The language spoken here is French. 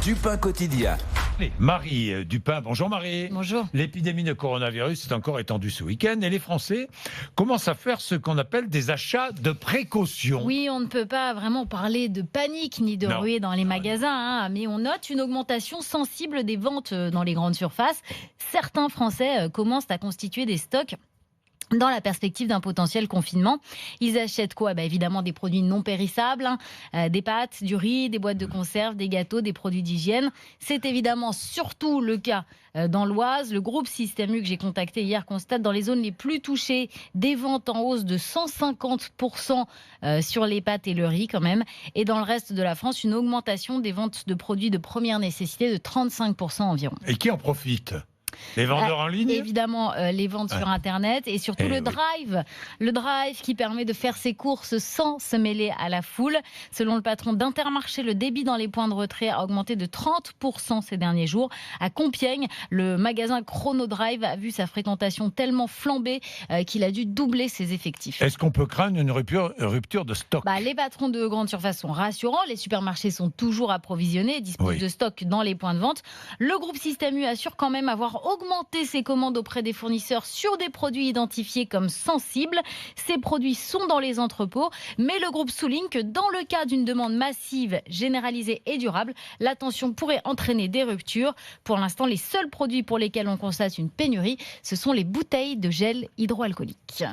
Dupin quotidien. Marie Dupin, bonjour Marie. Bonjour. L'épidémie de coronavirus est encore étendue ce week-end et les Français commencent à faire ce qu'on appelle des achats de précaution. Oui, on ne peut pas vraiment parler de panique ni de ruée dans les magasins, mais on note une augmentation sensible des ventes dans les grandes surfaces. Certains Français commencent à constituer des stocks dans la perspective d'un potentiel confinement. Ils achètent quoi ? Évidemment des produits non périssables, des pâtes, du riz, des boîtes de conserve, des gâteaux, des produits d'hygiène. C'est évidemment surtout le cas dans l'Oise. Le groupe Système U que j'ai contacté hier constate dans les zones les plus touchées des ventes en hausse de 150% sur les pâtes et le riz quand même. Et dans le reste de la France, une augmentation des ventes de produits de première nécessité de 35% environ. Et qui en profite ? Les vendeurs en ligne ? Évidemment, les ventes sur Internet et surtout le drive. Le drive qui permet de faire ses courses sans se mêler à la foule. Selon le patron d'Intermarché, le débit dans les points de retrait a augmenté de 30% ces derniers jours. À Compiègne, le magasin Chrono Drive a vu sa fréquentation tellement flamber qu'il a dû doubler ses effectifs. Est-ce qu'on peut craindre une rupture de stock ? Les patrons de grandes surfaces sont rassurants. Les supermarchés sont toujours approvisionnés et disposent de stock dans les points de vente. Le groupe Système U assure quand même avoir augmenter ses commandes auprès des fournisseurs sur des produits identifiés comme sensibles. Ces produits sont dans les entrepôts, mais le groupe souligne que dans le cas d'une demande massive, généralisée et durable, la tension pourrait entraîner des ruptures. Pour l'instant, les seuls produits pour lesquels on constate une pénurie, ce sont les bouteilles de gel hydroalcoolique.